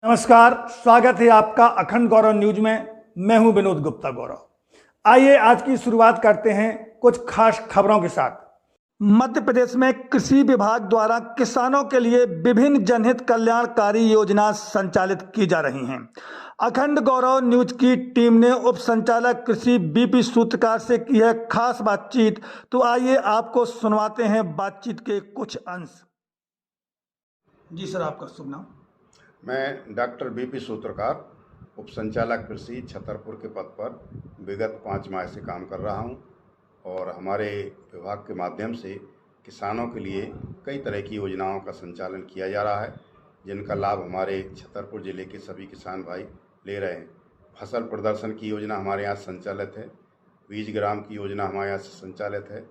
नमस्कार, स्वागत है आपका अखंड गौरव न्यूज में। मैं हूं विनोद गुप्ता गौरव। आइए आज की शुरुआत करते हैं कुछ खास खबरों के साथ। मध्य प्रदेश में कृषि विभाग द्वारा किसानों के लिए विभिन्न जनहित कल्याणकारी योजना संचालित की जा रही हैं। अखंड गौरव न्यूज की टीम ने उप संचालक कृषि बीपी सूत्रकार से की है खास बातचीत। तो आइए आपको सुनवाते हैं बातचीत के कुछ अंश। जी सर, आपका शुभ नाम? मैं डॉक्टर बीपी सूत्रकार, उप संचालक कृषि छतरपुर के पद पर विगत 5 माह से काम कर रहा हूं और हमारे विभाग के माध्यम से किसानों के लिए कई तरह की योजनाओं का संचालन किया जा रहा है, जिनका लाभ हमारे छतरपुर ज़िले के सभी किसान भाई ले रहे हैं। फसल प्रदर्शन की योजना हमारे यहाँ संचालित है, बीज ग्राम की योजना हमारे यहाँ से संचालित है,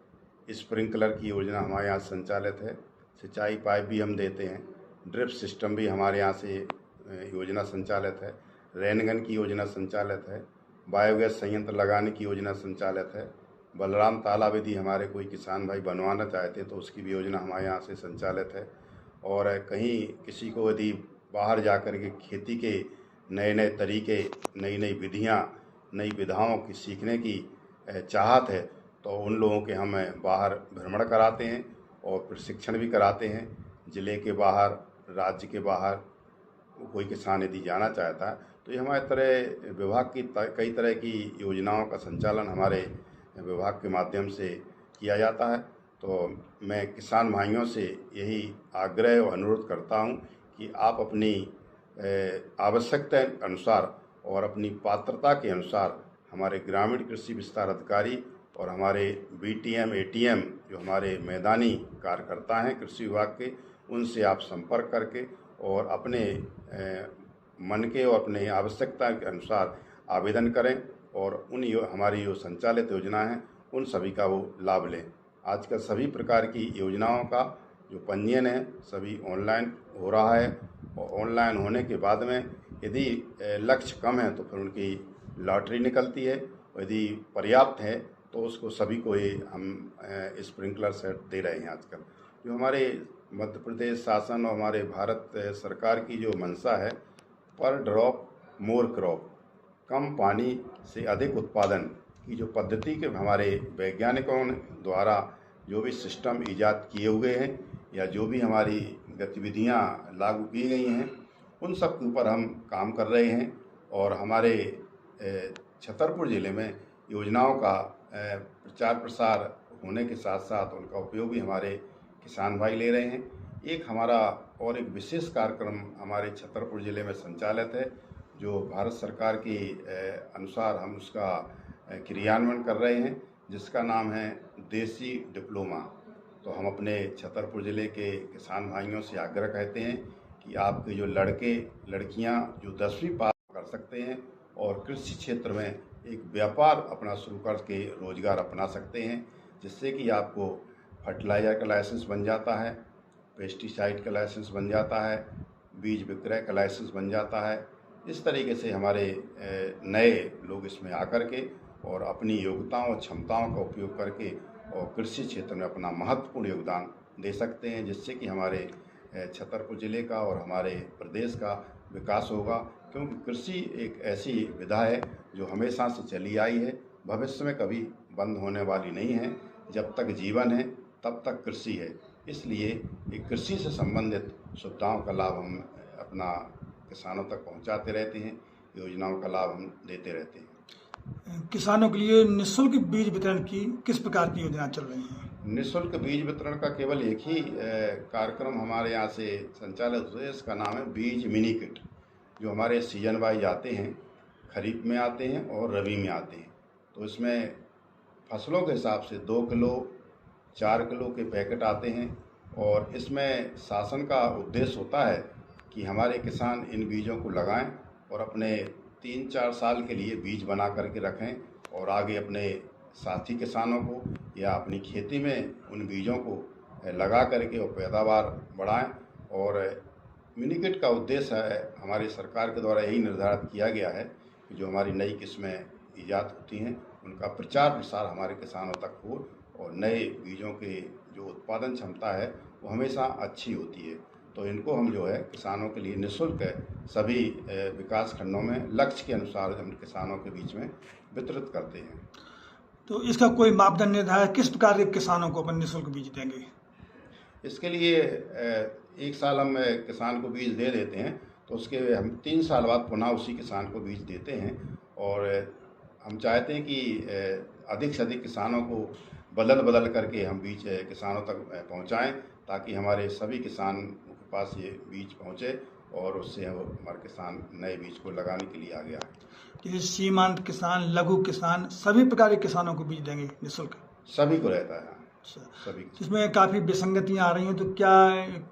स्प्रिंकलर की योजना हमारे यहाँ संचालित है, सिंचाई पाइप भी हम देते हैं, ड्रिप सिस्टम भी हमारे यहाँ से योजना संचालित है, रेनगन की योजना संचालित है, बायोगैस संयंत्र लगाने की योजना संचालित है, बलराम तालाब यदि हमारे कोई किसान भाई बनवाना चाहते हैं तो उसकी भी योजना हमारे यहाँ से संचालित है। और कहीं किसी को यदि बाहर जा कर के खेती के नए नए तरीके, नई नई विधियाँ, नई विधाओं की सीखने की चाहत है तो उन लोगों के हम बाहर भ्रमण कराते हैं और प्रशिक्षण भी कराते हैं। ज़िले के बाहर, राज्य के बाहर कोई किसान यदि जाना चाहता है तो ये हमारे तरह विभाग की कई तरह की योजनाओं का संचालन हमारे विभाग के माध्यम से किया जाता है। तो मैं किसान भाइयों से यही आग्रह और अनुरोध करता हूं कि आप अपनी आवश्यकता अनुसार और अपनी पात्रता के अनुसार हमारे ग्रामीण कृषि विस्तार अधिकारी और हमारे बीटीएम एटीएम जो हमारे मैदानी कार्यकर्ता हैं कृषि विभाग के, उनसे आप संपर्क करके और अपने मन के और अपने आवश्यकता के अनुसार आवेदन करें और हमारी जो संचालित योजना है उन सभी का वो लाभ लें। आजकल सभी प्रकार की योजनाओं का जो पंजीयन है सभी ऑनलाइन हो रहा है और ऑनलाइन होने के बाद में यदि लक्ष्य कम है तो फिर उनकी लॉटरी निकलती है और यदि पर्याप्त है तो उसको सभी को ये हम स्प्रिंकलर सेट दे रहे हैं। आजकल जो हमारे मध्य प्रदेश शासन और हमारे भारत सरकार की जो मंशा है, पर ड्रॉप मोर क्रॉप, कम पानी से अधिक उत्पादन की जो पद्धति के हमारे वैज्ञानिकों द्वारा जो भी सिस्टम ईजाद किए हुए हैं या जो भी हमारी गतिविधियां लागू की गई हैं उन सब के ऊपर हम काम कर रहे हैं। और हमारे छतरपुर ज़िले में योजनाओं का प्रचार प्रसार होने के साथ साथ उनका उपयोग भी हमारे किसान भाई ले रहे हैं। एक हमारा और एक विशेष कार्यक्रम हमारे छतरपुर ज़िले में संचालित है जो भारत सरकार की अनुसार हम उसका क्रियान्वयन कर रहे हैं, जिसका नाम है देसी डिप्लोमा। तो हम अपने छतरपुर ज़िले के किसान भाइयों से आग्रह कहते हैं कि आपके जो लड़के लड़कियां जो 10वीं पास कर सकते हैं और कृषि क्षेत्र में एक व्यापार अपना शुरू करके रोजगार अपना सकते हैं, जिससे कि आपको फर्टिलाइज़र का लाइसेंस बन जाता है, पेस्टिसाइड का लाइसेंस बन जाता है, बीज विक्रय का लाइसेंस बन जाता है। इस तरीके से हमारे नए लोग इसमें आकर के और अपनी योग्यताओं और क्षमताओं का उपयोग करके और कृषि क्षेत्र में अपना महत्वपूर्ण योगदान दे सकते हैं, जिससे कि हमारे छतरपुर ज़िले का और हमारे प्रदेश का विकास होगा। क्योंकि कृषि एक ऐसी विधा है जो हमेशा से चली आई है, भविष्य में कभी बंद होने वाली नहीं है। जब तक जीवन है तब तक कृषि है, इसलिए एक कृषि से संबंधित सुविधाओं का लाभ हम अपना किसानों तक पहुंचाते रहते हैं, योजनाओं का लाभ हम देते रहते हैं। किसानों के लिए निःशुल्क बीज वितरण की किस प्रकार की योजना चल रही है? निःशुल्क बीज वितरण का केवल एक ही कार्यक्रम हमारे यहाँ से संचालित हुआ है, इसका नाम है बीज मिनी किट, जो हमारे सीजन वाइज आते हैं, खरीफ में आते हैं और रबी में आते हैं। तो इसमें फसलों के हिसाब से 2 किलो 4 किलो के पैकेट आते हैं और इसमें शासन का उद्देश्य होता है कि हमारे किसान इन बीजों को लगाएं और अपने 3-4 साल के लिए बीज बना करके रखें और आगे अपने साथी किसानों को या अपनी खेती में उन बीजों को लगा करके और पैदावार बढ़ाएं। और मिनीकिट का उद्देश्य है, हमारी सरकार के द्वारा यही निर्धारित किया गया है कि जो हमारी नई किस्में ईजाद होती हैं उनका प्रचार प्रसार हमारे किसानों तक हो और नए बीजों के जो उत्पादन क्षमता है वो हमेशा अच्छी होती है। तो इनको हम जो है किसानों के लिए निःशुल्क सभी विकास खंडों में लक्ष्य के अनुसार हम किसानों के बीच में वितरित करते हैं। तो इसका कोई मापदंड निर्धारित, किस प्रकार के किसानों को अपन निःशुल्क बीज देंगे? इसके लिए एक साल हम किसान को बीज दे देते हैं, तो उसके हम 3 साल बाद पुनः उसी किसान को बीज देते हैं। और हम चाहते हैं कि अधिक से अधिक किसानों को बदल करके हम बीज किसानों तक पहुंचाएं, ताकि हमारे सभी किसान के पास ये बीज पहुंचे और उससे हमारे किसान नए बीज को लगाने के लिए आगे आए। जैसे सीमांत किसान, लघु किसान, सभी प्रकार के किसानों को बीज देंगे निःशुल्क? सभी को रहता है, सभी। इसमें काफ़ी विसंगतियां आ रही हैं, तो क्या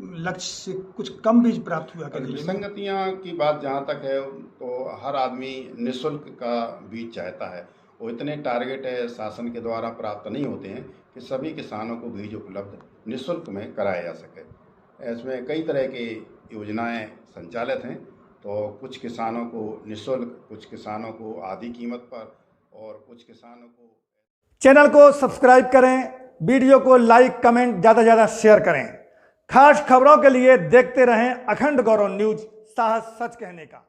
लक्ष्य से कुछ कम बीज प्राप्त हुआ? विसंगतियां की बात जहाँ तक है, तो हर आदमी निःशुल्क का बीज चाहता है। वो इतने टारगेट शासन के द्वारा प्राप्त नहीं होते हैं कि सभी किसानों को बीज उपलब्ध निःशुल्क में कराया जा सके। इसमें कई तरह की योजनाएं संचालित हैं, तो कुछ किसानों को निःशुल्क, कुछ किसानों को आधी कीमत पर, और कुछ किसानों को। चैनल को सब्सक्राइब करें, वीडियो को लाइक, कमेंट ज़्यादा से ज़्यादा शेयर करें। खास खबरों के लिए देखते रहें अखंड गौरव न्यूज, साहस सच कहने का।